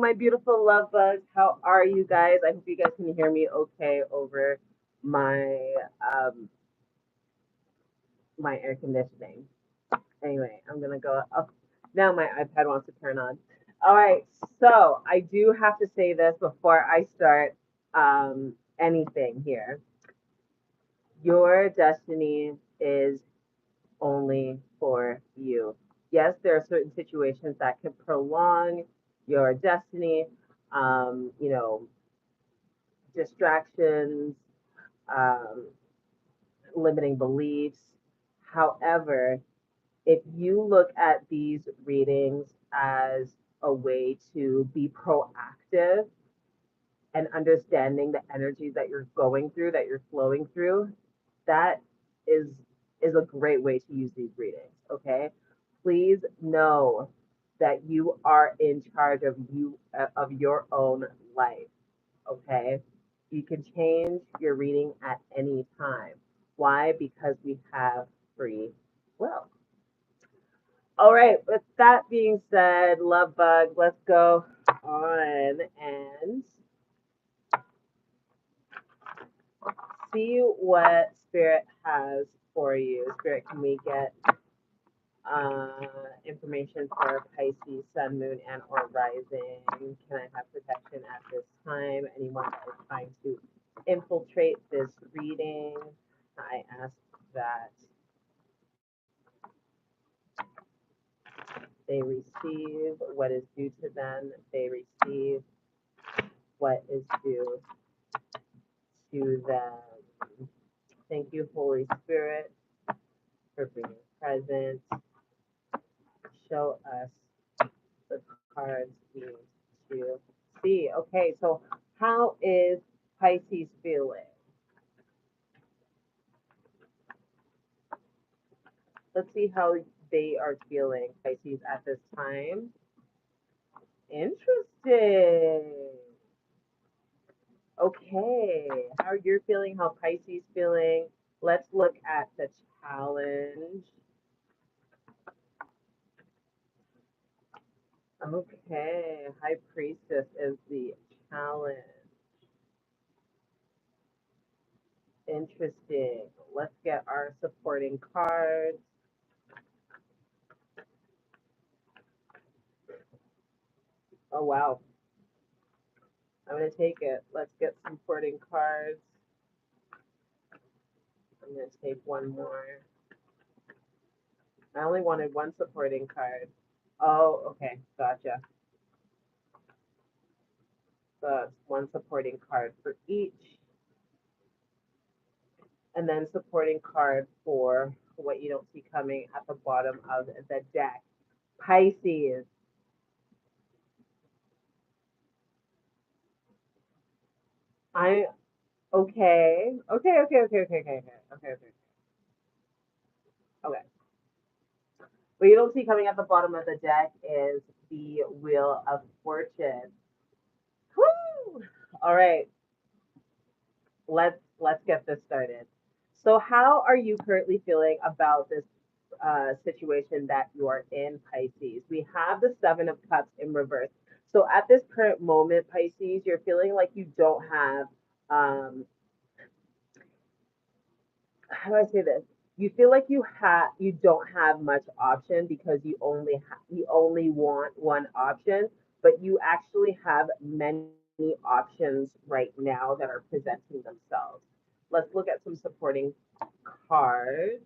my beautiful love bugs. How are you guys? I hope you guys can hear me okay over my my air conditioning. Anyway, I'm gonna go up. Now my iPad wants to turn on. All right, so I do have to say this before I start anything here. Your destiny is only for you. Yes, there are certain situations that can prolong your destiny. You know, distractions, um, limiting beliefs. However, if you look at these readings as a way to be proactive and understanding the energies that you're going through, that you're flowing through, that is is a great way to use these readings. Okay, please know that you are in charge of your own life. Okay, you can change your reading at any time. Why? Because we have free will. All right, with that being said, love bug, let's go on and see what Spirit has for you. Spirit, can we get uh, information for Pisces, Sun, Moon, and or Rising? Can I have protection at this time? Anyone that is trying to infiltrate this reading, I ask that they receive what is due to them. They receive what is due to them. Thank you, Holy Spirit, for being present. Show us the cards we need to see. Okay, so how is Pisces feeling? Let's see how they are feeling, Pisces, at this time. Interesting. Okay, how you're feeling, how Pisces feeling. Let's look at the challenge. Okay, High Priestess is the challenge. Interesting. Let's get our supporting cards. Oh, wow. I'm going to take it. Let's get supporting cards. I'm going to take one more. I only wanted one supporting card. Oh, okay. Gotcha. So that's one supporting card for each. And then supporting card for what you don't see coming at the bottom of the deck. Pisces. I okay. Okay. Okay. What you don't see coming at the bottom of the deck is the Wheel of Fortune. Woo! All right, let's get this started. So, how are you currently feeling about this situation that you are in, Pisces? We have the Seven of Cups in reverse. So, at this current moment, Pisces, you're feeling like you don't have how do I say this? You feel like you don't have much option because you only want one option, but you actually have many options right now that are presenting themselves. Let's look at some supporting cards.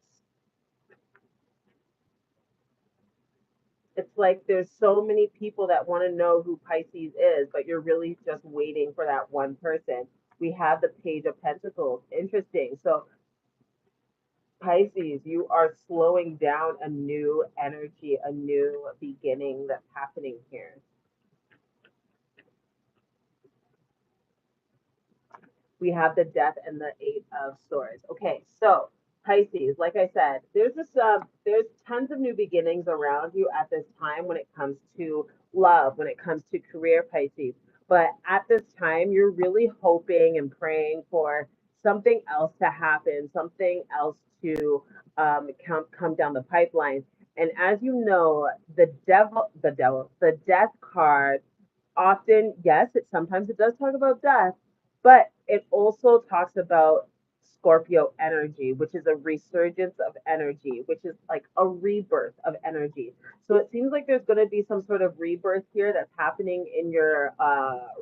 It's like there's so many people that want to know who Pisces is, but you're really just waiting for that one person. We have the Page of Pentacles. Interesting. So Pisces, you are slowing down a new energy, a new beginning that's happening here. We have the Death and the Eight of Swords. Okay, so Pisces, like I said, there's tons of new beginnings around you at this time when it comes to love, when it comes to career, Pisces. But at this time, you're really hoping and praying for something else to happen, something else to come down the pipeline. And as you know, the death card often, yes, sometimes it does talk about death, but it also talks about Scorpio energy, which is a resurgence of energy, which is like a rebirth of energy. So it seems like there's going to be some sort of rebirth here that's happening in your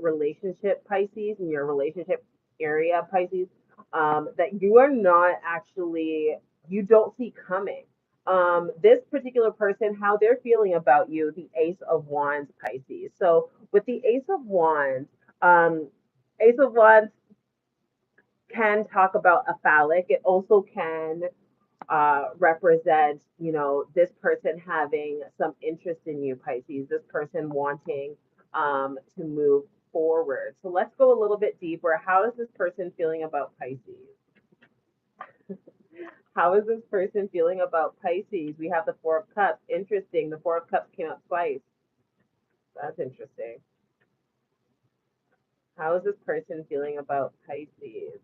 relationship, Pisces, in your relationship area, Pisces, that you are not actually, you don't see coming. This particular person, how they're feeling about you, the Ace of Wands, Pisces. So with the um, Ace of Wands can talk about a phallic. It also can represent, you know, this person having some interest in you, Pisces, this person wanting to move forward. So let's go a little bit deeper. How is this person feeling about Pisces? How is this person feeling about Pisces? We have the Four of Cups. Interesting. The Four of Cups came up twice. That's interesting. How is this person feeling about Pisces?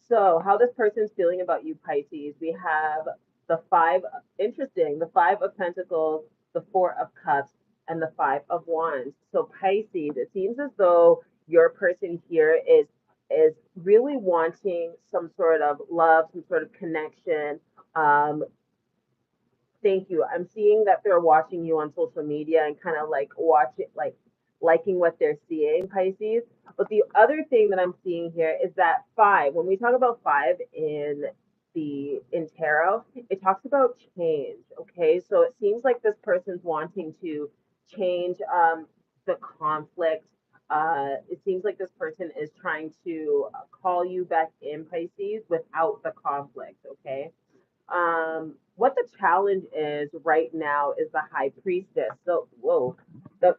So, how this person's feeling about you, Pisces? We have the five, interesting, the Five of Pentacles, the Four of Cups, and the Five of Wands. So, Pisces, it seems as though your person here is really wanting some sort of love, some sort of connection, um, thank you. I'm seeing that they're watching you on social media and kind of like watch it, like liking what they're seeing, Pisces. But the other thing that I'm seeing here is that five, when we talk about five in tarot, it talks about change. Okay. So it seems like this person's wanting to change the conflict. It seems like this person is trying to call you back in, Pisces, without the conflict. Okay, what the challenge is right now is the high priestess. So, whoa, the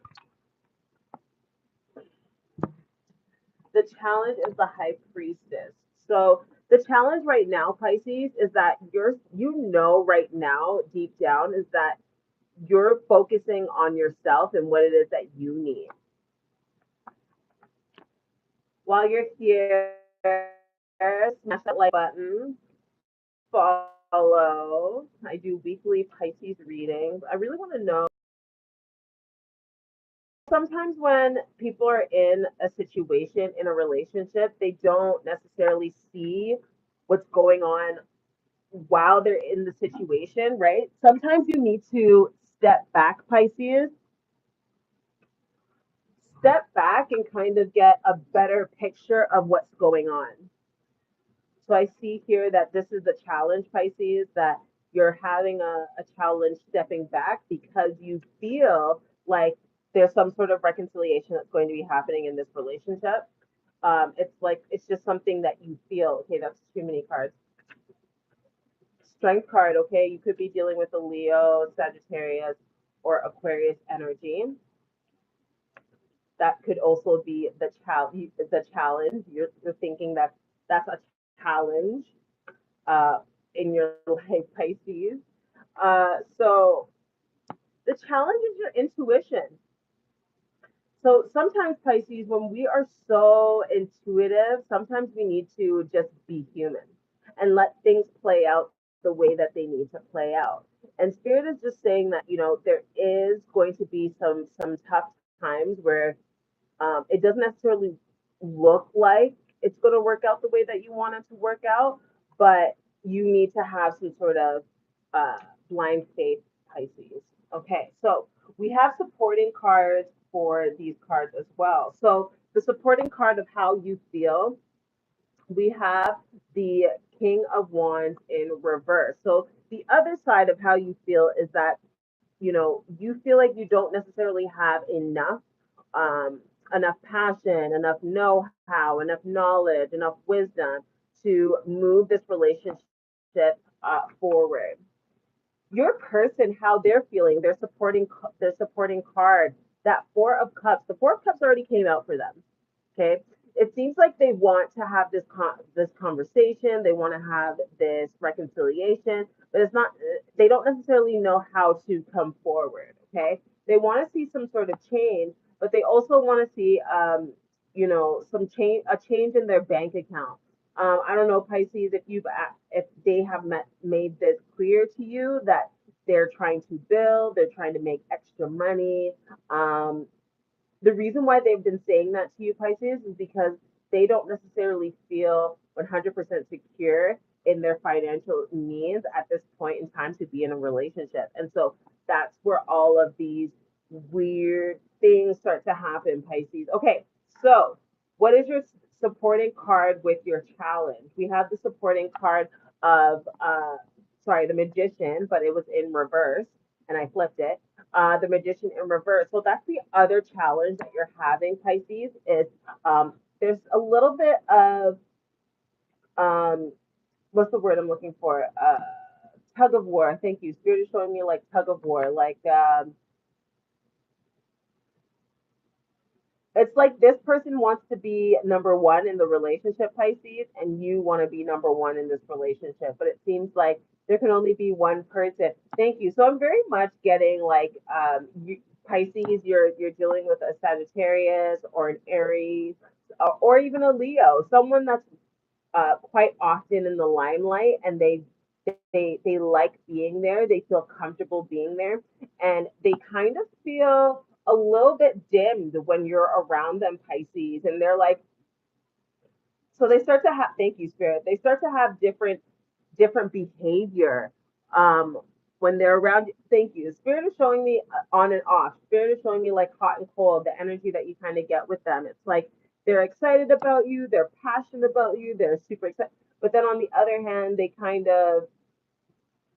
the challenge is the high priestess. So the challenge right now, Pisces, is that you know right now deep down is that you're focusing on yourself and what it is that you need. While you're here, smash that like button, follow. I do weekly Pisces readings. I really want to know. Sometimes when people are in a situation in a relationship, they don't necessarily see what's going on while they're in the situation, right? Sometimes you need to step back, Pisces, step back and kind of get a better picture of what's going on. So I see here that this is the challenge, Pisces, that you're having a challenge stepping back because you feel like there's some sort of reconciliation that's going to be happening in this relationship. It's like it's just something that you feel. Okay, that's too many cards. Strength card. Okay, you could be dealing with a Leo, Sagittarius, or Aquarius energy. That could also be the challenge. The challenge. You're thinking that that's a challenge uh, in your life, Pisces. So the challenge is your intuition. So sometimes, Pisces, when we are so intuitive, sometimes we need to just be human and let things play out the way that they need to play out. And Spirit is just saying that, you know, there is going to be some tough times where it doesn't necessarily look like it's going to work out the way that you want it to work out, but you need to have some sort of uh, blind faith, Pisces. Okay, so we have supporting cards for these cards as well. So the supporting card of how you feel, we have the King of Wands in reverse. So the other side of how you feel is that, you know, you feel like you don't necessarily have um, enough passion, enough know-how, enough knowledge, enough wisdom to move this relationship forward. Your person, how they're feeling, their supporting card, that Four of Cups. The Four of Cups already came out for them. Okay, it seems like they want to have this conversation. They want to have this reconciliation, but it's not. They don't necessarily know how to come forward. Okay, they want to see some sort of change, but they also want to see you know, a change in their bank account. I don't know, Pisces, if they have made this clear to you that they're trying to build, they're trying to make extra money. Um, the reason why they've been saying that to you, Pisces, is because they don't necessarily feel 100% secure in their financial means at this point in time to be in a relationship. And so that's where all of these weird things start to happen, Pisces. Okay, so what is your supporting card with your challenge? We have the supporting card of, sorry, the Magician, but it was in reverse and I flipped it. The Magician in reverse. So that's the other challenge that you're having, Pisces, is there's a little bit of, um, what's the word I'm looking for? Tug of war. Thank you. Spirit is showing me like tug of war. Like, it's like this person wants to be number one in the relationship, Pisces, and you want to be number one in this relationship. But it seems like there can only be one person. Thank you. So I'm very much getting like, Pisces, you're dealing with a Sagittarius or an Aries, or even a Leo, someone that's quite often in the limelight, and they like being there. They feel comfortable being there, and they kind of feel a little bit dimmed when you're around them, Pisces, and they're like, so they start to have, thank you, Spirit, they start to have different behavior um when they're around you. Thank you. Spirit is showing me on and off. Spirit is showing me like hot and cold, the energy that you kind of get with them. It's like they're excited about you, they're passionate about you, they're super excited. But then on the other hand, they kind of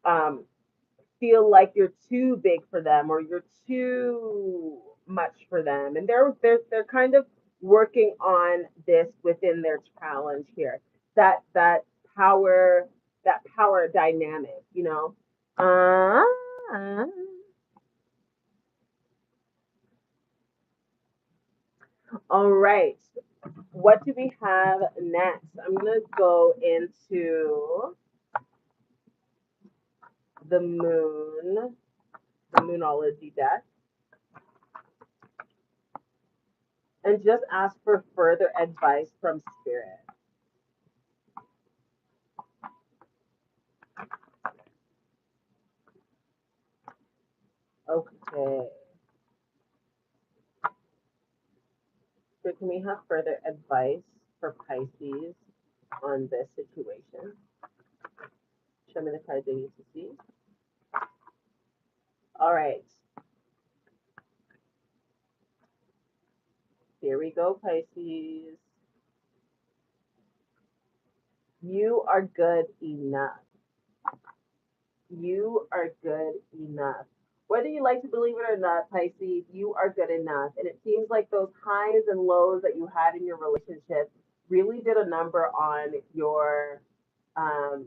um feel like you're too big for them or you're too much for them. And they're kind of working on this within their challenge here. That power, that power dynamic, you know. All right. What do we have next? I'm gonna go into the moon, the moonology deck, and just ask for further advice from spirit. Okay. So can we have further advice for Pisces on this situation? Show me the cards I need to see. All right. Here we go, Pisces. You are good enough. You are good enough. Whether you like to believe it or not, Pisces, you are good enough. And it seems like those highs and lows that you had in your relationship really did a number on your, um,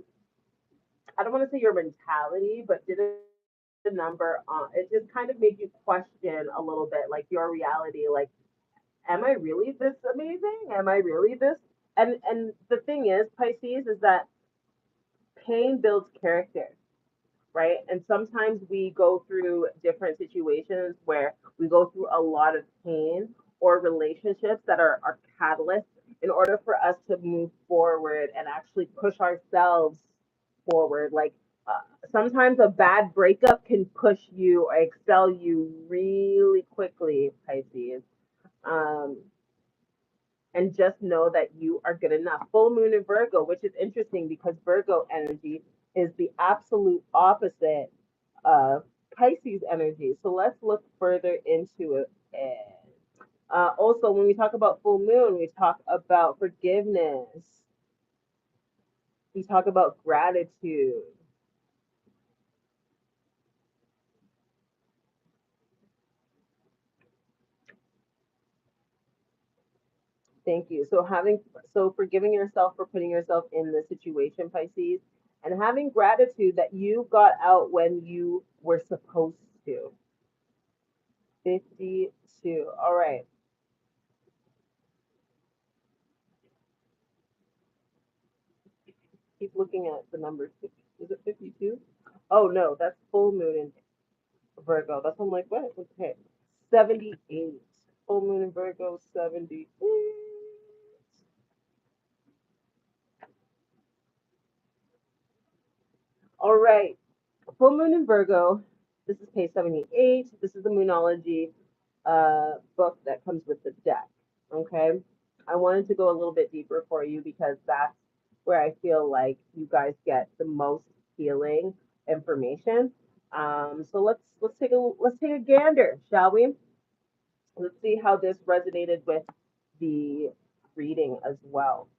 I don't want to say your mentality, but did a number on it. Just kind of made you question a little bit, like your reality. Like, am I really this amazing? Am I really this? And the thing is, Pisces, is that pain builds character, right? And sometimes we go through different situations where we go through a lot of pain or relationships that are catalysts in order for us to move forward and actually push ourselves forward. Like, sometimes a bad breakup can push you or excel you really quickly, Pisces. Um, and just know that you are good enough. Full moon in Virgo, which is interesting because Virgo energy is the absolute opposite of Pisces energy. So let's look further into it. Also, when we talk about full moon, we talk about forgiveness. We talk about gratitude. Thank you. So forgiving yourself for putting yourself in the situation, Pisces, and having gratitude that you got out when you were supposed to. 52. All right. Keep looking at the numbers. Is it 52? Oh no, that's full moon in Virgo. That's I'm like, what? Okay. 78. Full moon in Virgo, 78. All right. Full moon in Virgo. This is page 78. This is the Moonology book that comes with the deck. Okay. I wanted to go a little bit deeper for you because that's where I feel like you guys get the most healing information. So let's take a gander, shall we? Let's see how this resonated with the reading as well.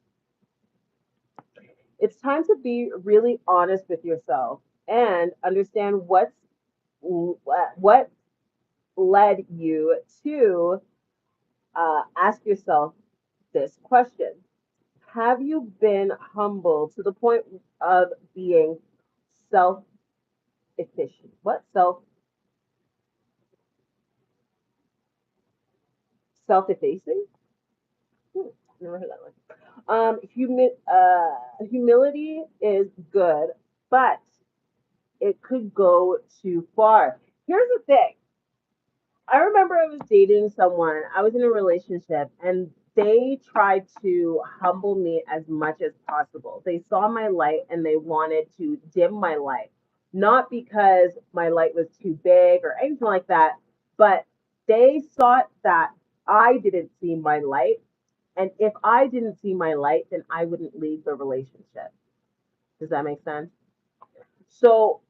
It's time to be really honest with yourself and understand what led you to ask yourself this question. Have you been humble to the point of being self efficient? What self effacing? Never heard that one. Humility is good, but it could go too far. Here's the thing. I remember I was dating someone, I was in a relationship, and they tried to humble me as much as possible. They saw my light and they wanted to dim my light, not because my light was too big or anything like that, but they thought that I didn't see my light. And if I didn't see my light, then I wouldn't leave the relationship. Does that make sense? So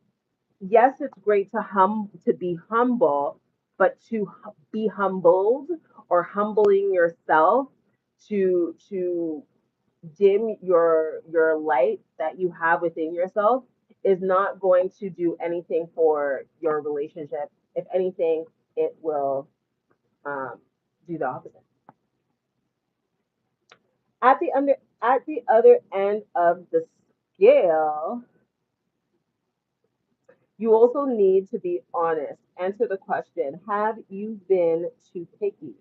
yes, it's great to be humble, but to be humbled or humbling yourself to dim your light that you have within yourself is not going to do anything for your relationship. If anything, it will um, do the opposite. At the other end of the scale, you also need to be honest. Answer the question. Have you been too picky?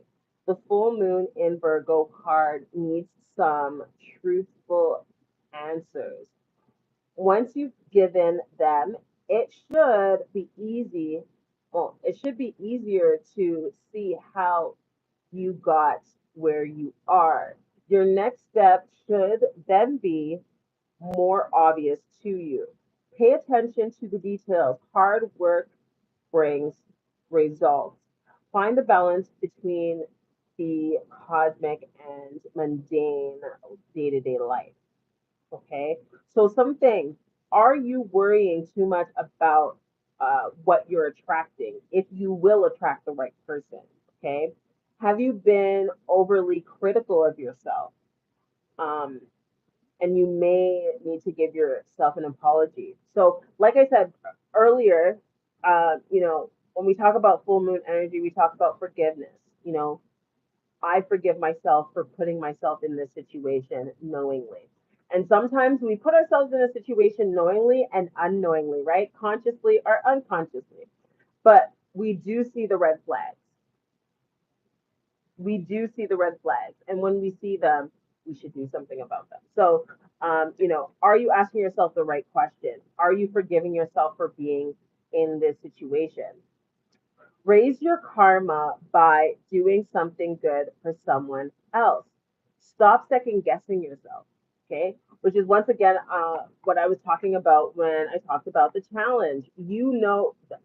The full moon in Virgo card needs some truthful answers. Once you've given them, it should be easy. Well, it should be easier to see how you got where you are. Your next step should then be more obvious to you. Pay attention to the details. Hard work brings results. Find the balance between the cosmic and mundane day to day life. Okay. So, some things, are you worrying too much about what you're attracting? If you will attract the right person. Okay. Have you been overly critical of yourself? Um, and you may need to give yourself an apology. So, like I said earlier, when we talk about full moon energy, we talk about forgiveness. You know, I forgive myself for putting myself in this situation knowingly. And sometimes we put ourselves in a situation knowingly and unknowingly, right? Consciously or unconsciously. But we do see the red flags. We do see the red flags. And when we see them, we should do something about them. So, are you asking yourself the right question? Are you forgiving yourself for being in this situation? Raise your karma by doing something good for someone else. Stop second guessing yourself. Okay. Which is once again what I was talking about when I talked about the challenge.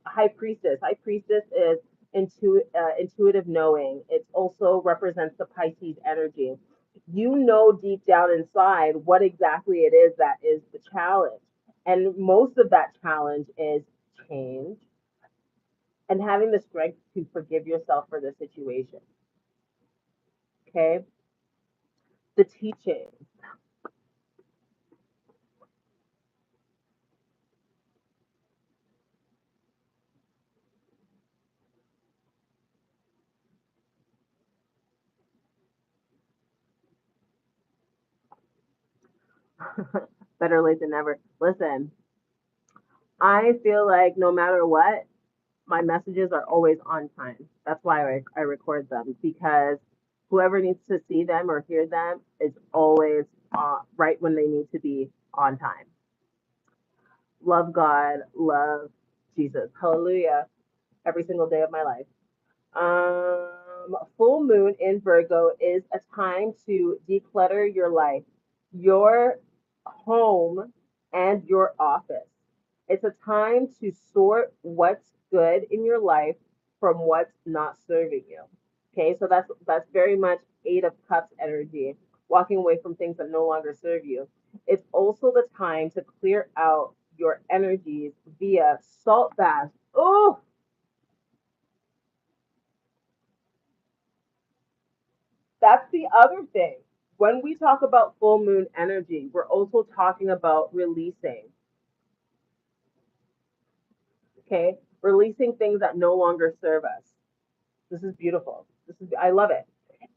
High priestess. High priestess is intuitive knowing. It also represents the Pisces energy. You know deep down inside what exactly it is that is the challenge. And most of that challenge is change and having the strength to forgive yourself for the situation. Okay. The teaching. Better late than never. Listen, I feel like no matter what, my messages are always on time. That's why I record them because whoever needs to see them or hear them is always right when they need to be on time. Love God, love Jesus. Hallelujah. Every single day of my life. Full moon in Virgo is a time to declutter your life, your home, and your office. It's a time to sort what's good in your life from what's not serving you. Okay, so that's very much Eight of Cups energy, walking away from things that no longer serve you. It's also the time to clear out your energies via salt baths. Oh, that's the other thing. When we talk about full moon energy, we're also talking about releasing, okay? Releasing things that no longer serve us. This is beautiful. I love it.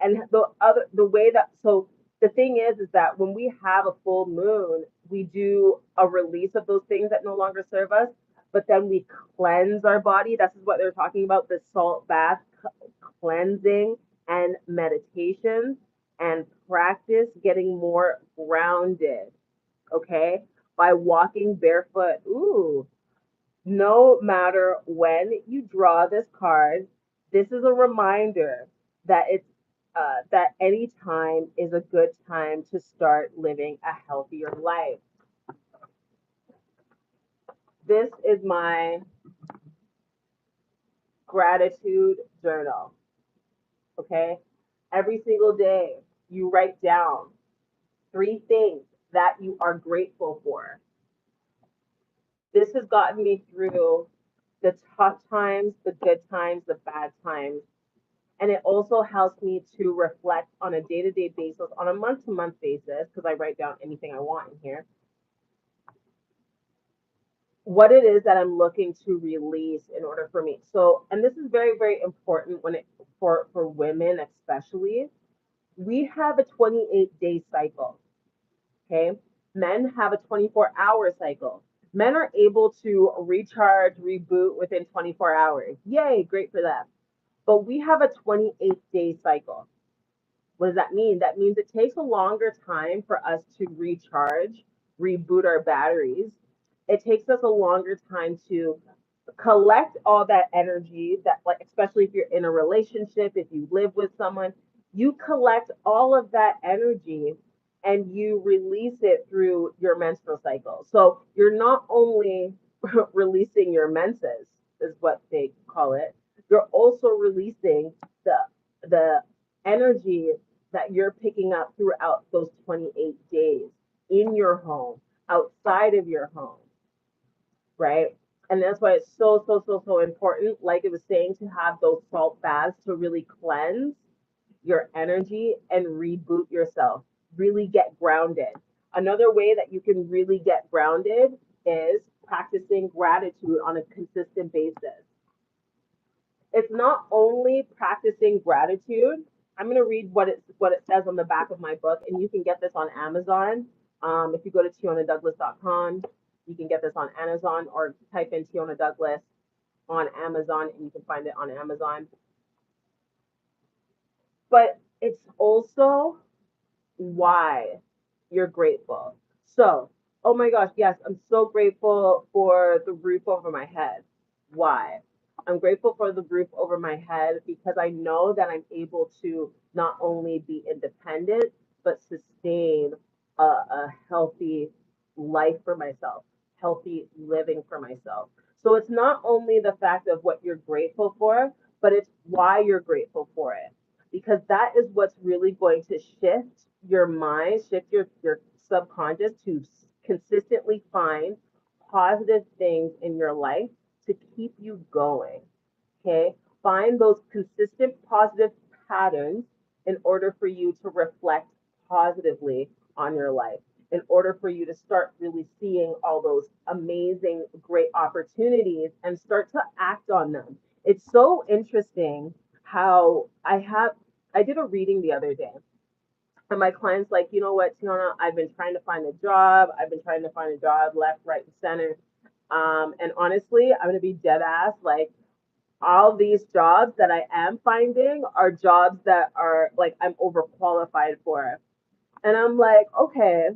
And the way that, so the thing is that when we have a full moon, we do a release of those things that no longer serve us, but then we cleanse our body. That's what they're talking about, the salt bath cleansing and meditation and practice getting more grounded, okay? By walking barefoot. Ooh, no matter when you draw this card, this is a reminder that that any time is a good time to start living a healthier life. This is my gratitude journal. Okay, every single day you write down three things that you are grateful for. This has gotten me through the tough times, the good times, the bad times. And it also helps me to reflect on a day to day basis, on a month to month basis, because I write down anything I want in here, what it is that I'm looking to release in order for me. So, and this is very, very important when it for women especially. We have a 28-day cycle. Okay. Men have a 24-hour cycle. Men are able to recharge, reboot within 24 hours. Yay, great for them. But we have a 28-day cycle. What does that mean? That means it takes a longer time for us to recharge, reboot our batteries. It takes us a longer time to collect all that energy that, like, especially if you're in a relationship, if you live with someone, you collect all of that energy and you release it through your menstrual cycle. So you're not only releasing your menses, is what they call it, you're also releasing the the energy that you're picking up throughout those 28 days in your home, outside of your home, right? And that's why it's so, so, so, so important, like it was saying, to have those salt baths to really cleanse your energy and reboot yourself, really get grounded. Another way that you can really get grounded is practicing gratitude on a consistent basis. It's not only practicing gratitude. I'm going to read what it says on the back of my book, and you can get this on Amazon. If you go to teonadouglas.com, you can get this on Amazon, or type in Teona Douglas on Amazon, and you can find it on Amazon. But it's also why you're grateful. So, oh my gosh, yes, I'm so grateful for the roof over my head. Why? I'm grateful for the roof over my head because I know that I'm able to not only be independent, but sustain a healthy life for myself, healthy living for myself. So it's not only the fact of what you're grateful for, but it's why you're grateful for it, because that is what's really going to shift your mind, shift your subconscious to consistently find positive things in your life to keep you going. Okay. Find those consistent positive patterns in order for you to reflect positively on your life, in order for you to start really seeing all those amazing, great opportunities and start to act on them. It's so interesting how I did a reading the other day, and my client's like, you know what, Teona, I've been trying to find a job. I've been trying to find a job left, right, and center. And honestly, I'm gonna be dead ass. Like, all these jobs that I am finding are jobs that are like I'm overqualified for. And I'm like, okay,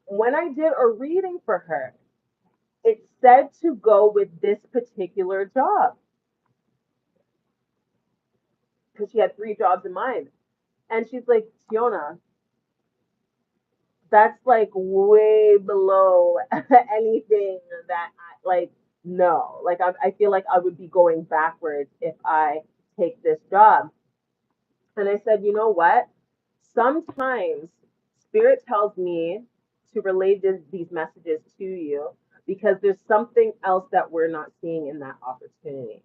when I did a reading for her, it said to go with this particular job because she had three jobs in mind. And she's like, Teona, That's like way below anything that I like. No, like I feel like I would be going backwards if I take this job. And I said, you know what? Sometimes spirit tells me to relay these messages to you because there's something else that we're not seeing in that opportunity.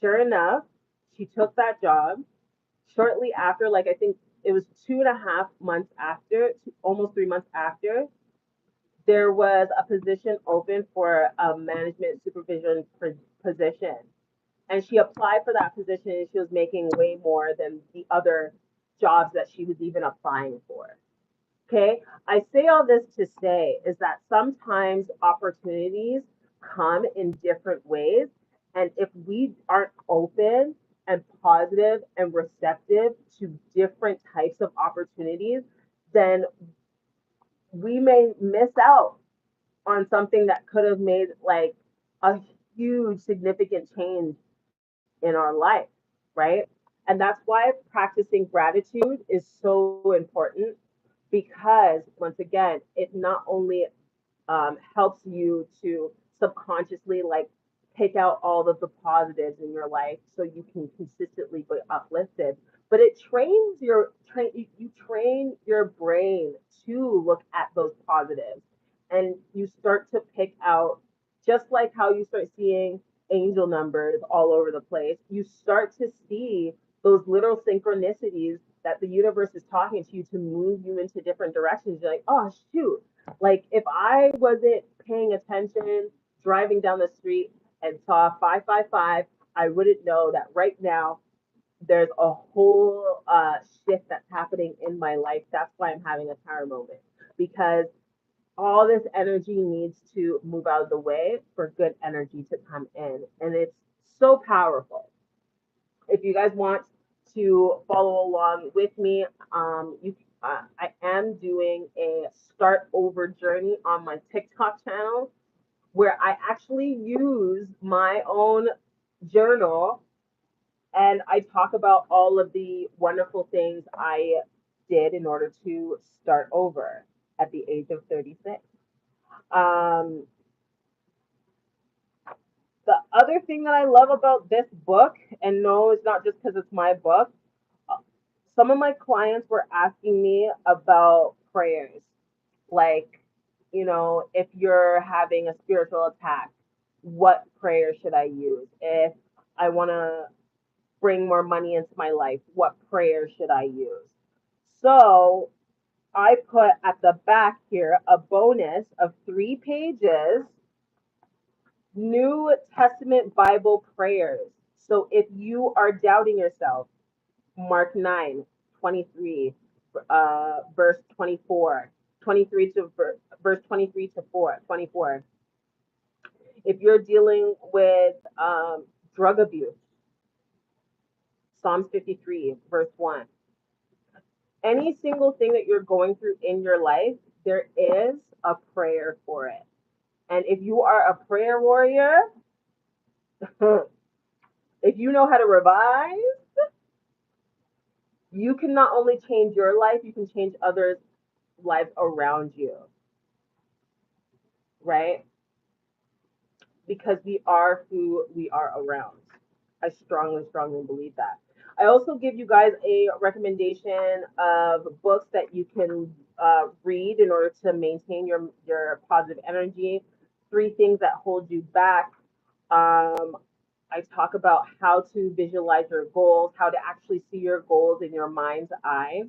Sure enough, she took that job shortly after, like I think it was 2.5 months after, almost 3 months after, there was a position open for a management supervision position. And she applied for that position and she was making way more than the other jobs that she was even applying for. Okay. I say all this to say is that sometimes opportunities come in different ways. And if we aren't open and positive and receptive to different types of opportunities, then we may miss out on something that could have made like a huge significant change in our life, right? And that's why practicing gratitude is so important because once again, it not only helps you to subconsciously like pick out all of the positives in your life so you can consistently be uplifted, but it trains you train your brain to look at those positives and you start to pick out, just like how you start seeing angel numbers all over the place, you start to see those little synchronicities that the universe is talking to you to move you into different directions. You're like, oh shoot, like if I wasn't paying attention driving down the street and saw 555, I wouldn't know that right now there's a whole shift that's happening in my life. That's why I'm having a tower moment because all this energy needs to move out of the way for good energy to come in. And it's so powerful. If you guys want to follow along with me, I am doing a start over journey on my TikTok channel where I actually use my own journal and I talk about all of the wonderful things I did in order to start over at the age of 36. Um, the other thing that I love about this book, and no, it's not just because it's my book, some of my clients were asking me about prayers. Like, if you're having a spiritual attack, what prayer should I use? If I want to bring more money into my life, what prayer should I use? So I put at the back here a bonus of 3 pages, New Testament Bible prayers. So if you are doubting yourself, Mark 9:23, verse 24, 23 to verse 23 to 24. If you're dealing with drug abuse, Psalms 53, verse 1. Any single thing that you're going through in your life, there is a prayer for it. And if you are a prayer warrior, if you know how to revise, you can not only change your life, you can change others' lives around you, right? Because we are who we are around. I strongly, strongly believe that. I also give you guys a recommendation of books that you can read in order to maintain your positive energy. 3 things that hold you back. I talk about how to visualize your goals, how to actually see your goals in your mind's eye.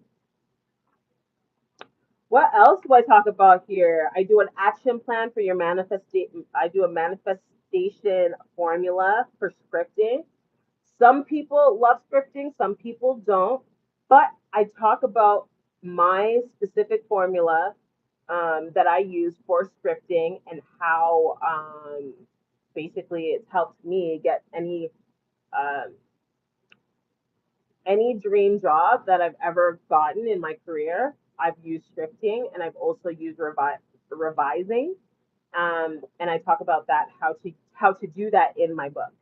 What else do I talk about here? I do an action plan for your manifestation. I do a manifestation formula for scripting. Some people love scripting, some people don't. But I talk about my specific formula that I use for scripting and how basically it's helped me get um, any dream job that I've ever gotten in my career. I've used scripting and I've also used revising. And I talk about that how to do that in my book.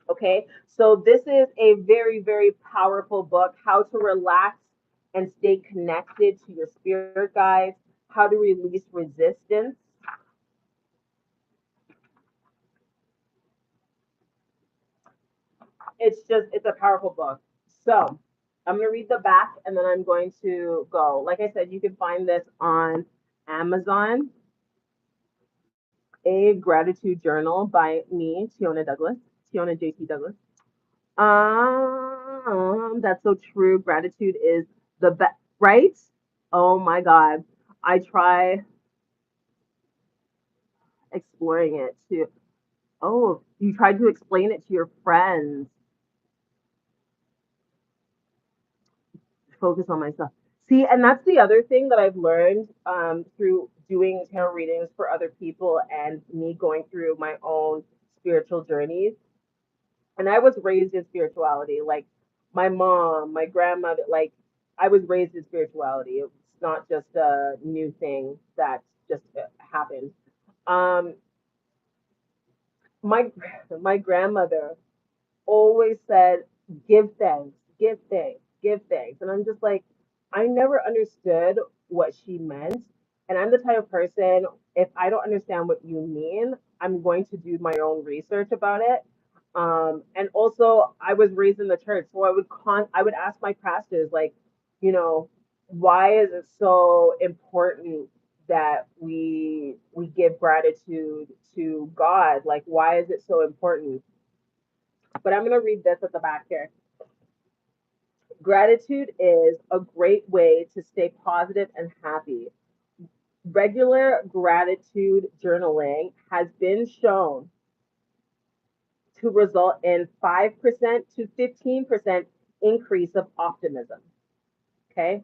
Okay, so this is a very, very powerful book, How to Relax and stay connected to your spirit guides, how to release resistance. It's a powerful book. So I'm going to read the back and then I'm going to go. Like I said, you can find this on Amazon. A Gratitude Journal by me, Teona Douglas, Teona JT Douglas. That's so true. Gratitude is the best, right? Oh my God. I try exploring it too. Oh, you tried to explain it to your friends. Focus on myself. See, and that's the other thing that I've learned through doing tarot readings for other people and me going through my own spiritual journeys. And I was raised in spirituality. Like my mom, my grandmother, like I was raised in spirituality. It's not just a new thing that just happened. Um, my my grandmother always said, give thanks, give thanks, give thanks. And I'm just like, I never understood what she meant. And I'm the type of person, if I don't understand what you mean, I'm going to do my own research about it. And also, I was raised in the church, so I would ask my pastors, like, you know, why is it so important that we give gratitude to God? Like, why is it so important? But I'm going to read this at the back here. Gratitude is a great way to stay positive and happy. Regular gratitude journaling has been shown to result in 5% to 15% increase of optimism, okay?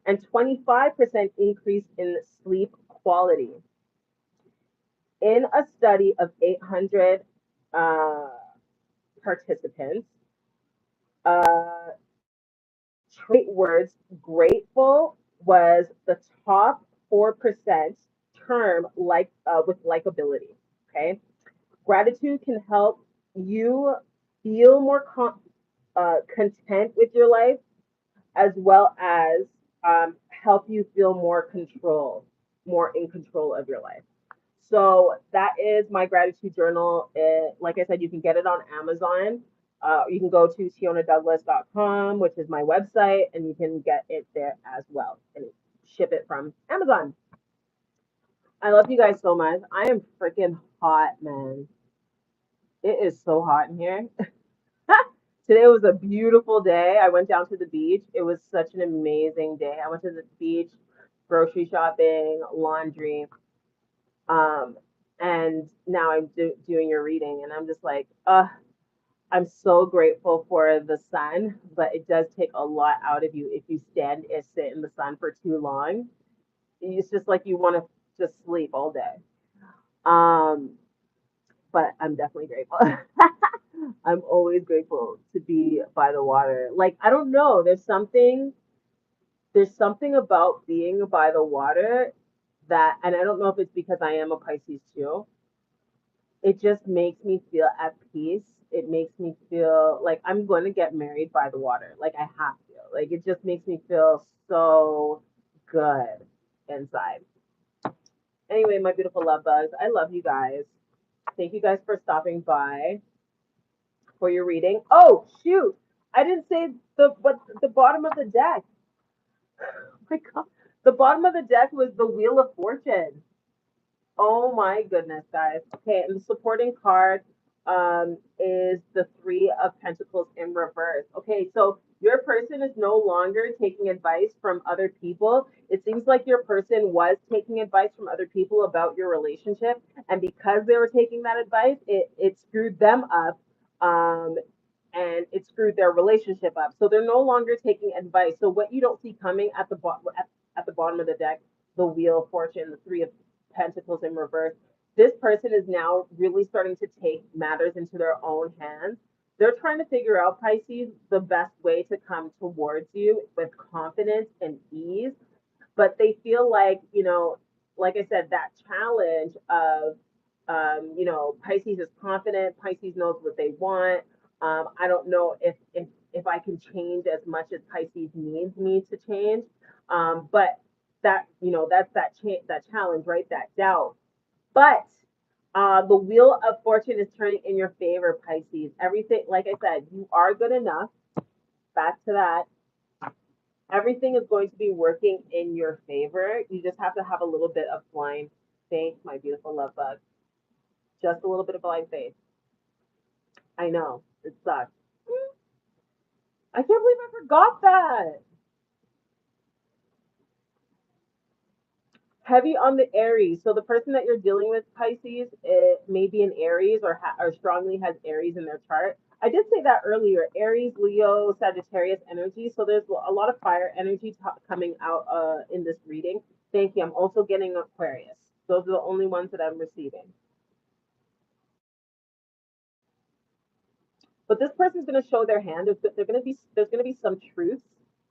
And 25% increase in sleep quality. In a study of 800 participants, uh, trait words grateful was the top 4% term like with likability. Okay, gratitude can help you feel more content with your life, as well as help you feel more in control of your life. So that is my gratitude journal. Like I said, you can get it on Amazon. You can go to TeonaDouglas.com, which is my website, and you can get it there as well and ship it from Amazon. I love you guys so much. I am freaking hot, man. It is so hot in here. Today was a beautiful day. I went down to the beach. It was such an amazing day. I went to the beach, grocery shopping, laundry. Um, and now I'm doing your reading, and I'm just like, I'm so grateful for the sun, but it does take a lot out of you if you stand and sit in the sun for too long. It's just like you want to just sleep all day. Um, but I'm definitely grateful. I'm always grateful to be by the water. Like, I don't know, there's something about being by the water that, and I don't know if it's because I am a Pisces too, it just makes me feel at peace. It makes me feel like I'm going to get married by the water. Like I have to. Like it just makes me feel so good inside. Anyway, my beautiful love bugs, I love you guys. Thank you guys for stopping by for your reading. Oh shoot, I didn't say the bottom of the deck. Oh my God, the bottom of the deck was the Wheel of Fortune. Oh my goodness, guys. Okay, and the supporting card is the Three of Pentacles in reverse. Okay, so your person is no longer taking advice from other people. It seems like your person was taking advice from other people about your relationship, and because they were taking that advice, it screwed them up. And it screwed their relationship up. So they're no longer taking advice. So what you don't see coming at at the bottom of the deck, the Wheel of Fortune, the Three of Pentacles in reverse. This person is now really starting to take matters into their own hands. They're trying to figure out, Pisces, the best way to come towards you with confidence and ease. But they feel like, like I said, that challenge of, Pisces is confident, Pisces knows what they want. I don't know if if I can change as much as Pisces needs me to change. But that, that's that challenge, right? That doubt. But the wheel of fortune is turning in your favor, Pisces. Everything, like I said, you are good enough. Back to that. Everything is going to be working in your favor. You just have to have a little bit of blind faith, my beautiful love bug. Just a little bit of blind faith. I know, it sucks. I can't believe I forgot that. Heavy on the Aries. So the person that you're dealing with, Pisces, it may be an Aries or strongly has Aries in their chart. I did say that earlier. Aries, Leo, Sagittarius energy. So there's a lot of fire energy coming out in this reading. Thank you. I'm also getting Aquarius. Those are the only ones that I'm receiving. But this person's going to show their hand. There's going to be some truths.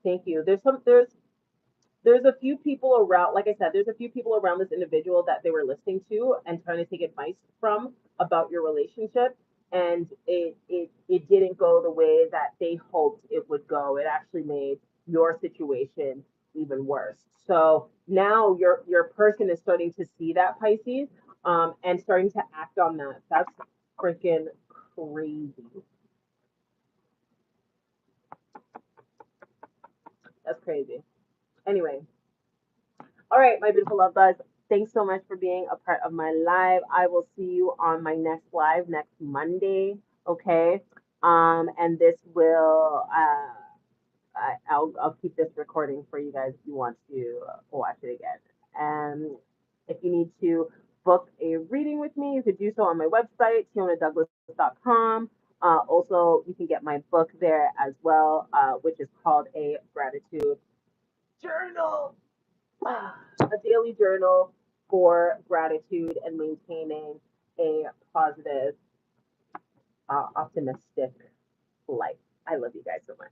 Thank you. There's a few people around, like I said, there's a few people around this individual that they were listening to and trying to take advice from about your relationship. And it didn't go the way that they hoped it would go. It actually made your situation even worse. So now your person is starting to see that, Pisces, and starting to act on that. That's freaking crazy. That's crazy. Anyway, all right, my beautiful love bugs. Thanks so much for being a part of my live. I will see you on my next live next Monday. Okay. And this will I'll keep this recording for you guys if you want to watch it again. And if you need to book a reading with me, you could do so on my website, teonadouglas.com. Also, you can get my book there as well, which is called A Gratitude Journal. A daily journal for gratitude and maintaining a positive, optimistic life. I love you guys so much.